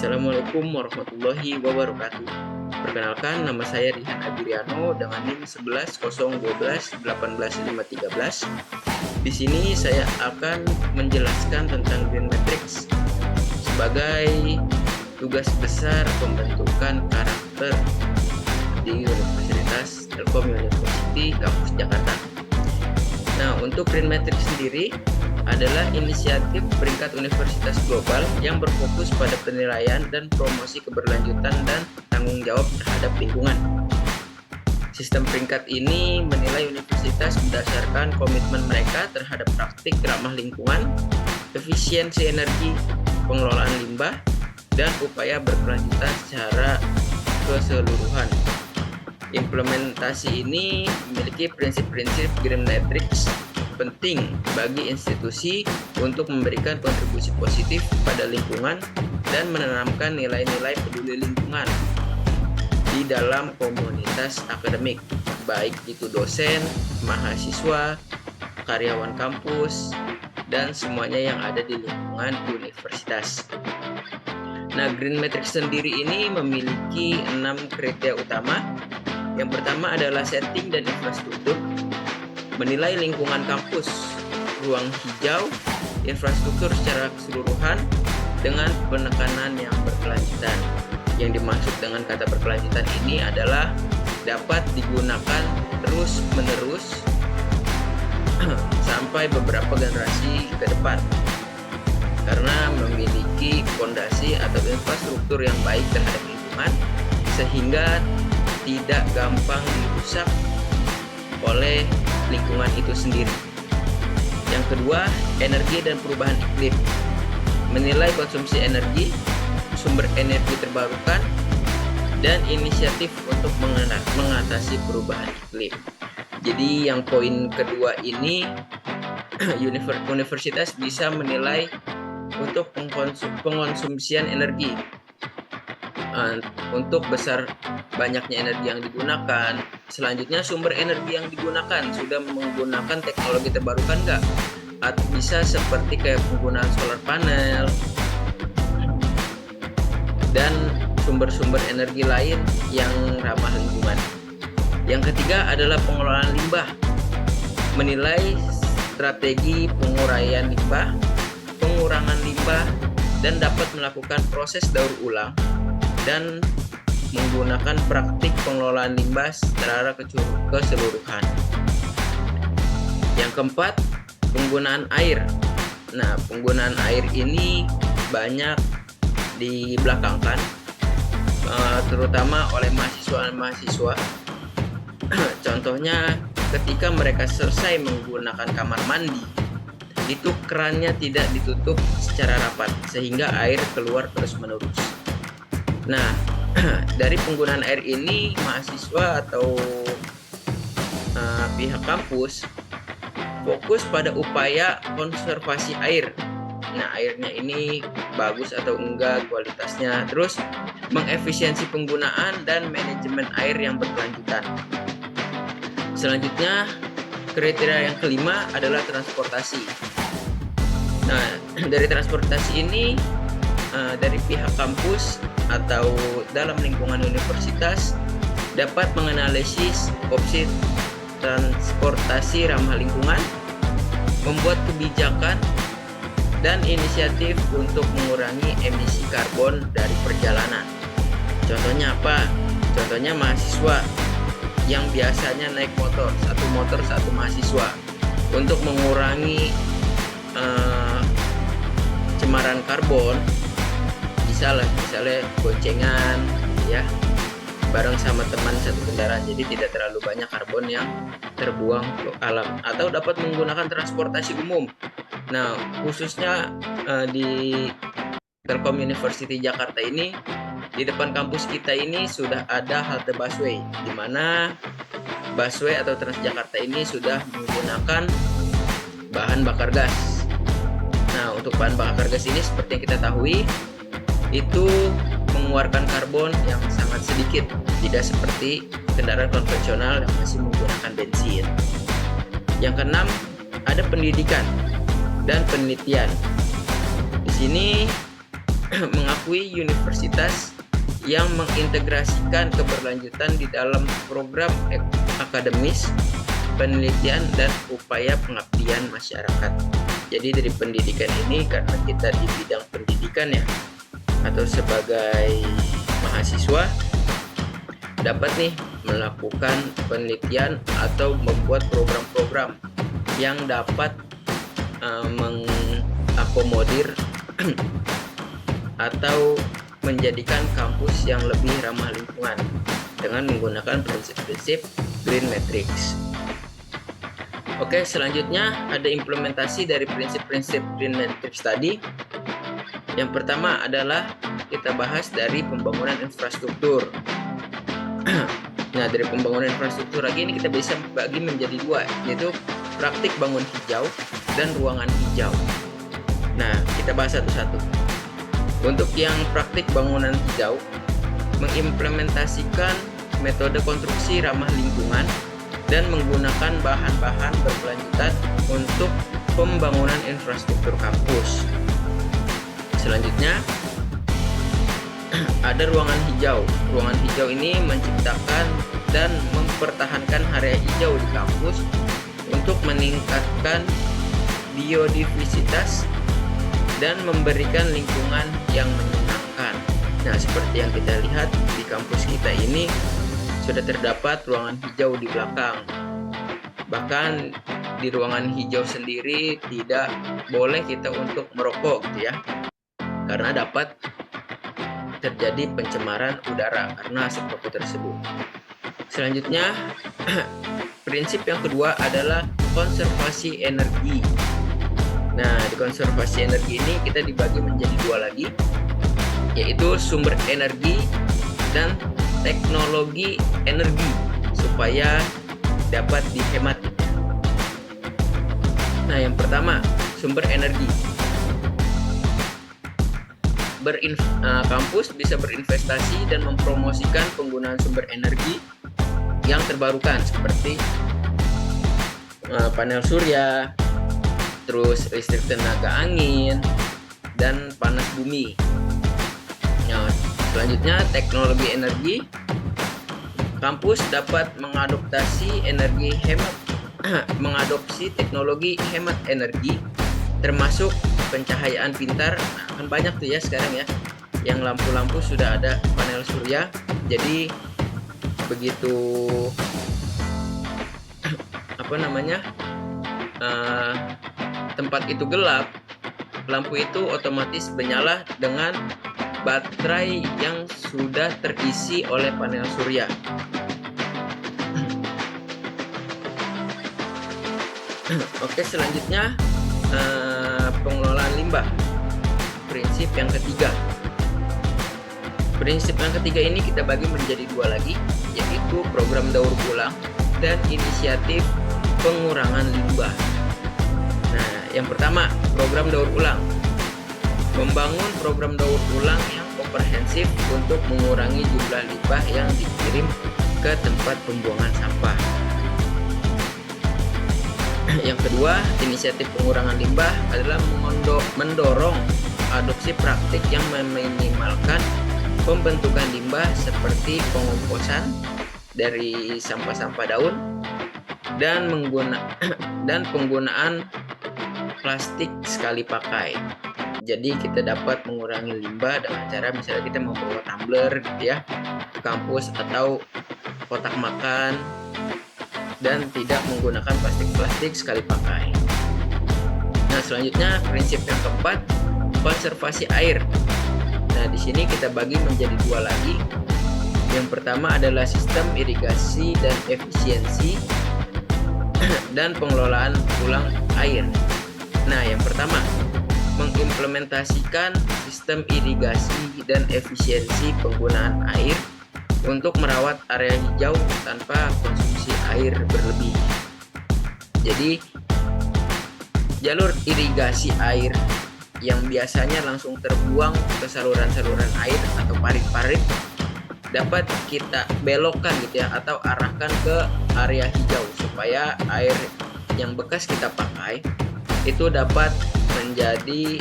Assalamualaikum warahmatullahi wabarakatuh. Perkenalkan, nama saya Rihan Agiriano dengan NIM 11 012 18 513. Di sini saya akan menjelaskan tentang Green Matrix sebagai tugas besar pembentukan karakter di Universitas Telkom University Kampus Jakarta. Nah, untuk Green Matrix sendiri adalah inisiatif peringkat universitas global yang berfokus pada penilaian dan promosi keberlanjutan dan tanggung jawab terhadap lingkungan. Sistem peringkat ini menilai universitas berdasarkan komitmen mereka terhadap praktik ramah lingkungan, efisiensi energi, pengelolaan limbah, dan upaya berkelanjutan secara keseluruhan. Implementasi ini memiliki prinsip-prinsip Green Matrix penting bagi institusi untuk memberikan kontribusi positif pada lingkungan dan menanamkan nilai-nilai peduli lingkungan di dalam komunitas akademik, baik itu dosen, mahasiswa, karyawan kampus, dan semuanya yang ada di lingkungan universitas. Nah, Green Matrix sendiri ini memiliki 6 kriteria utama. Yang pertama adalah setting dan infrastruktur, menilai lingkungan kampus, ruang hijau, infrastruktur secara keseluruhan dengan penekanan yang berkelanjutan. Yang dimaksud dengan kata berkelanjutan ini adalah dapat digunakan terus-menerus sampai beberapa generasi ke depan, karena memiliki fondasi atau infrastruktur yang baik terhadap lingkungan sehingga tidak gampang dirusak oleh lingkungan itu sendiri. Yang kedua, energi dan perubahan iklim. Menilai konsumsi energi, sumber energi terbarukan, dan inisiatif untuk mengatasi perubahan iklim. Jadi yang poin kedua ini universitas bisa menilai untuk pengonsumsian energi, untuk besar banyaknya energi yang digunakan. Selanjutnya, sumber energi yang digunakan sudah menggunakan teknologi terbarukan nggak? Atau bisa seperti kayak penggunaan solar panel dan sumber-sumber energi lain yang ramah lingkungan. Yang ketiga adalah pengelolaan limbah. Menilai strategi penguraian limbah, pengurangan limbah, dan dapat melakukan proses daur ulang dan menggunakan praktik pengelolaan limbah secara keseluruhan. Yang keempat, penggunaan air. Nah, penggunaan air ini banyak dibelakangkan, terutama oleh mahasiswa. Contohnya, ketika mereka selesai menggunakan kamar mandi, itu kerannya tidak ditutup secara rapat sehingga air keluar terus-menerus. Nah, dari penggunaan air ini, mahasiswa atau pihak kampus fokus pada upaya konservasi air. Nah, airnya ini bagus atau enggak kualitasnya, terus mengefisiensi penggunaan dan manajemen air yang berkelanjutan. Selanjutnya, kriteria yang kelima adalah transportasi. Nah, dari transportasi ini, dari pihak kampus atau dalam lingkungan universitas dapat menganalisis opsi transportasi ramah lingkungan, membuat kebijakan dan inisiatif untuk mengurangi emisi karbon dari perjalanan. Contohnya apa? Contohnya mahasiswa yang biasanya naik motor, satu mahasiswa, untuk mengurangi cemaran karbon, misalnya boncengan ya, bareng sama teman satu kendaraan, jadi tidak terlalu banyak karbon yang terbuang ke alam. Atau dapat menggunakan transportasi umum. Nah, khususnya di Telkom University Jakarta ini, di depan kampus kita ini sudah ada halte busway, di mana busway atau Transjakarta ini sudah menggunakan bahan bakar gas. Nah, untuk bahan bakar gas ini seperti yang kita tahui, itu mengeluarkan karbon yang sangat sedikit, tidak seperti kendaraan konvensional yang masih menggunakan bensin. Yang keenam, ada pendidikan dan penelitian. Di sini mengakui universitas yang mengintegrasikan keberlanjutan di dalam program akademis, penelitian, dan upaya pengabdian masyarakat. Jadi dari pendidikan ini, karena kita di bidang pendidikan ya, atau sebagai mahasiswa, dapat nih melakukan penelitian atau membuat program-program yang dapat mengakomodir atau menjadikan kampus yang lebih ramah lingkungan dengan menggunakan prinsip-prinsip Green Matrix. Oke, selanjutnya ada implementasi dari prinsip-prinsip Green Matrix tadi. Yang pertama adalah kita bahas dari pembangunan infrastruktur. Nah, dari pembangunan infrastruktur lagi ini kita bisa bagi menjadi dua, yaitu praktik bangun hijau dan ruangan hijau. Nah, kita bahas satu-satu. Untuk yang praktik bangunan hijau, mengimplementasikan metode konstruksi ramah lingkungan dan menggunakan bahan-bahan berkelanjutan untuk pembangunan infrastruktur kampus. Selanjutnya, ada ruangan hijau. Ruangan hijau ini menciptakan dan mempertahankan area hijau di kampus untuk meningkatkan biodiversitas dan memberikan lingkungan yang menyenangkan. Nah, seperti yang kita lihat di kampus kita ini sudah terdapat ruangan hijau di belakang. Bahkan di ruangan hijau sendiri tidak boleh kita untuk merokok gitu ya, karena dapat terjadi pencemaran udara karena asap rokok tersebut. Selanjutnya, prinsip yang kedua adalah konservasi energi. Nah, di konservasi energi ini kita dibagi menjadi dua lagi, yaitu sumber energi dan teknologi energi supaya dapat dihemat. Nah, yang pertama, sumber energi. Kampus bisa berinvestasi dan mempromosikan penggunaan sumber energi yang terbarukan seperti panel surya, terus listrik tenaga angin, dan panas bumi. Nah, selanjutnya teknologi energi. Kampus dapat mengadopsi teknologi hemat energi, termasuk pencahayaan pintar. Nah, kan banyak tuh ya sekarang ya, yang lampu-lampu sudah ada panel surya. Jadi begitu tempat itu gelap, lampu itu otomatis menyala dengan baterai yang sudah terisi oleh panel surya. Oke, selanjutnya pengelolaan limbah. Prinsip yang ketiga. Prinsip yang ketiga ini kita bagi menjadi dua lagi, yaitu program daur ulang dan inisiatif pengurangan limbah. Nah, yang pertama, program daur ulang. Membangun program daur ulang yang komprehensif untuk mengurangi jumlah limbah yang dikirim ke tempat pembuangan sampah. Yang kedua, inisiatif pengurangan limbah adalah mendorong adopsi praktik yang meminimalkan pembentukan limbah seperti pengomposan dari sampah-sampah daun dan penggunaan plastik sekali pakai. Jadi kita dapat mengurangi limbah dengan cara misalnya kita membawa tumbler gitu ya ke kampus atau kotak makan, dan tidak menggunakan plastik sekali pakai. Nah, selanjutnya prinsip yang keempat, konservasi air. Nah, di sini kita bagi menjadi dua lagi. Yang pertama adalah sistem irigasi dan efisiensi dan pengelolaan ulang air. Nah, yang pertama, mengimplementasikan sistem irigasi dan efisiensi penggunaan air untuk merawat area hijau tanpa konsumsi air berlebih. Jadi, jalur irigasi air yang biasanya langsung terbuang ke saluran-saluran air atau parit-parit dapat kita belokkan gitu ya, atau arahkan ke area hijau supaya air yang bekas kita pakai itu dapat menjadi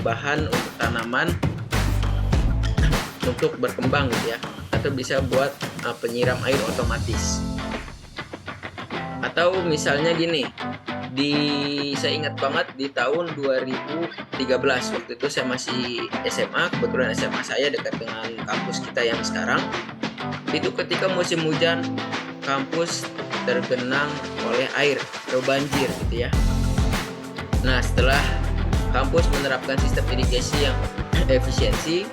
bahan untuk tanaman untuk berkembang gitu ya, atau bisa buat penyiram air otomatis. Atau misalnya gini, saya ingat banget di tahun 2013, waktu itu saya masih SMA, kebetulan SMA saya dekat dengan kampus kita yang sekarang. Itu ketika musim hujan, kampus tergenang oleh air atau banjir gitu ya. Nah, setelah kampus menerapkan sistem irigasi yang efisiensi,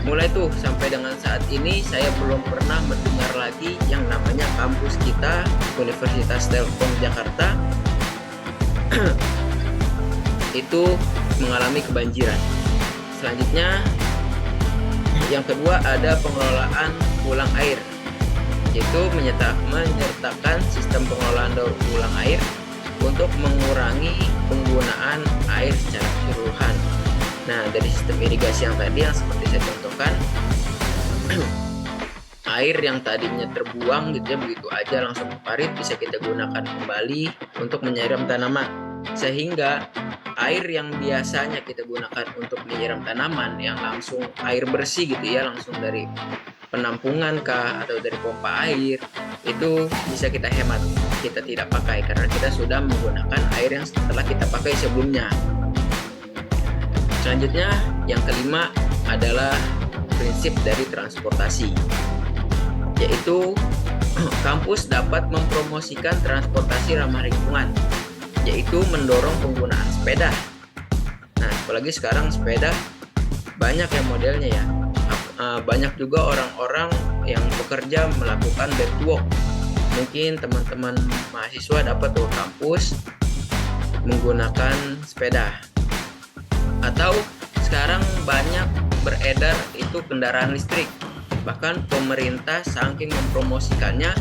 mulai tuh sampai dengan saat ini saya belum pernah mendengar lagi yang namanya kampus kita Universitas Telkom Jakarta itu mengalami kebanjiran. Selanjutnya, yang kedua ada pengelolaan ulang air, yaitu menyertakan sistem pengelolaan daur ulang air untuk mengurangi penggunaan air secara keseluruhan. Nah, dari sistem irigasi yang tadi yang seperti saya contohkan, air yang tadinya terbuang gitu ya begitu aja langsung ke parit bisa kita gunakan kembali untuk menyiram tanaman, sehingga air yang biasanya kita gunakan untuk menyiram tanaman yang langsung air bersih gitu ya, langsung dari penampungan kah atau dari pompa air, itu bisa kita hemat, kita tidak pakai karena kita sudah menggunakan air yang setelah kita pakai sebelumnya. Selanjutnya, yang kelima adalah prinsip dari transportasi, yaitu kampus dapat mempromosikan transportasi ramah lingkungan, yaitu mendorong penggunaan sepeda. Nah, apalagi sekarang sepeda banyak ya modelnya ya. Banyak juga orang-orang yang bekerja melakukan back to work. Mungkin teman-teman mahasiswa dapat ke kampus menggunakan sepeda. Atau sekarang banyak beredar itu kendaraan listrik. Bahkan pemerintah saking mempromosikannya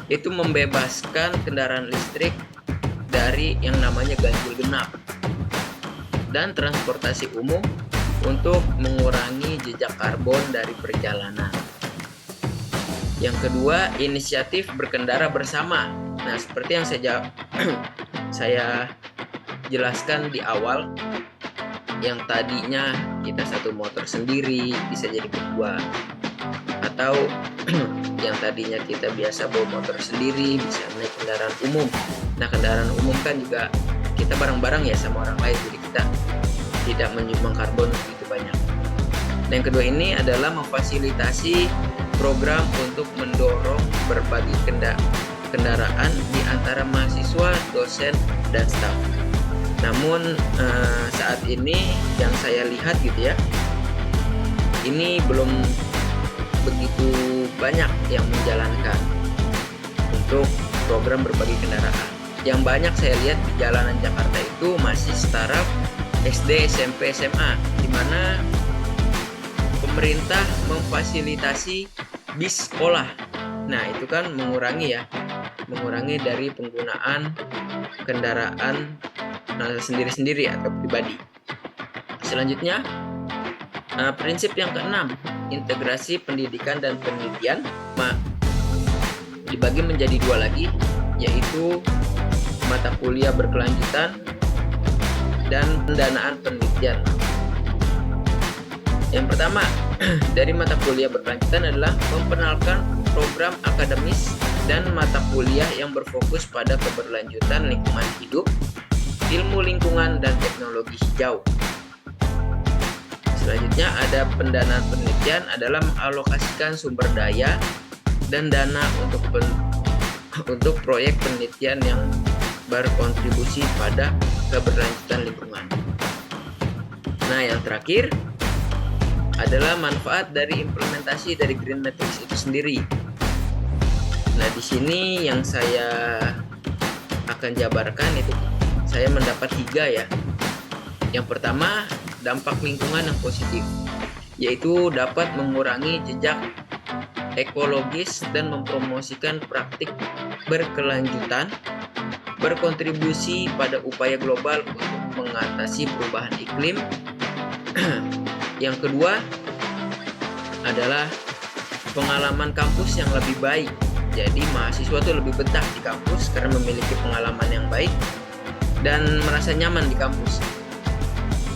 itu membebaskan kendaraan listrik dari yang namanya ganjil genap dan transportasi umum untuk mengurangi jejak karbon dari perjalanan. Yang kedua, inisiatif berkendara bersama. Nah, seperti yang saya jelaskan di awal, yang tadinya kita satu motor sendiri bisa jadi berdua, atau yang tadinya kita biasa bawa motor sendiri bisa naik kendaraan umum. Nah, kendaraan umum kan juga kita bareng-bareng ya sama orang lain, jadi kita tidak menyumbang karbon begitu banyak. Dan yang kedua ini adalah memfasilitasi program untuk mendorong berbagi kendaraan di antara mahasiswa, dosen, dan staf. Namun saat ini yang saya lihat gitu ya, ini belum begitu banyak yang menjalankan untuk program berbagi kendaraan. Yang banyak saya lihat di jalanan Jakarta itu masih setara SD, SMP, SMA, di mana pemerintah memfasilitasi bis sekolah. Nah, itu kan mengurangi dari penggunaan kendaraan sendiri-sendiri atau pribadi. Selanjutnya, prinsip yang keenam, integrasi pendidikan dan penelitian dibagi menjadi dua lagi, yaitu mata kuliah berkelanjutan dan pendanaan penelitian. Yang pertama, dari mata kuliah berkelanjutan adalah memperkenalkan program akademis dan mata kuliah yang berfokus pada keberlanjutan lingkungan hidup, ilmu lingkungan, dan teknologi hijau. Selanjutnya ada pendanaan penelitian adalah mengalokasikan sumber daya dan dana untuk proyek penelitian yang berkontribusi pada keberlanjutan lingkungan. Nah, yang terakhir adalah manfaat dari implementasi dari Green Matrix itu sendiri. Nah, di sini yang saya akan jabarkan itu saya mendapat 3 ya. Yang pertama, dampak lingkungan yang positif, yaitu dapat mengurangi jejak ekologis dan mempromosikan praktik berkelanjutan, berkontribusi pada upaya global untuk mengatasi perubahan iklim. Yang kedua adalah pengalaman kampus yang lebih baik. Jadi mahasiswa tuh lebih betah di kampus karena memiliki pengalaman yang baik. dan merasa nyaman di kampus,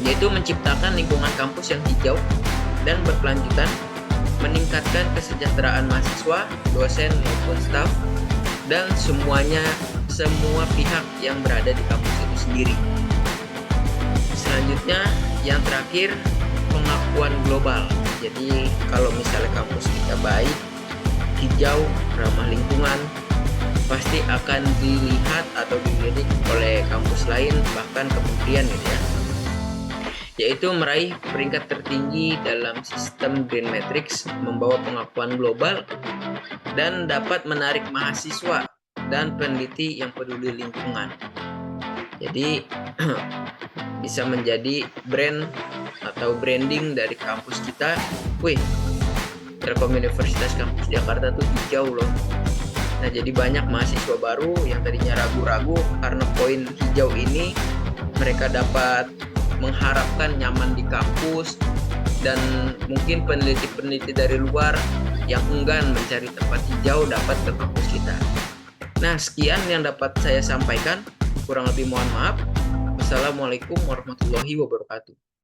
yaitu menciptakan lingkungan kampus yang hijau dan berkelanjutan, meningkatkan kesejahteraan mahasiswa, dosen maupun staf, dan semua pihak yang berada di kampus itu sendiri. Selanjutnya, yang terakhir, pengakuan global. Jadi kalau misalnya kampus kita baik, hijau, ramah lingkungan, pasti akan dilihat atau dilirik oleh kampus lain, bahkan kementerian gitu ya, yaitu meraih peringkat tertinggi dalam sistem Green Matrix, membawa pengakuan global, dan dapat menarik mahasiswa dan peneliti yang peduli lingkungan. Jadi bisa menjadi brand atau branding dari kampus kita. Wih, Telkom Universitas Kampus Jakarta tuh hijau loh. Nah, jadi banyak mahasiswa baru yang tadinya ragu-ragu karena poin hijau ini, mereka dapat mengharapkan nyaman di kampus, dan mungkin peneliti-peneliti dari luar yang enggan mencari tempat hijau dapat ke kampus kita. Nah, sekian yang dapat saya sampaikan. Kurang lebih mohon maaf. Wassalamualaikum warahmatullahi wabarakatuh.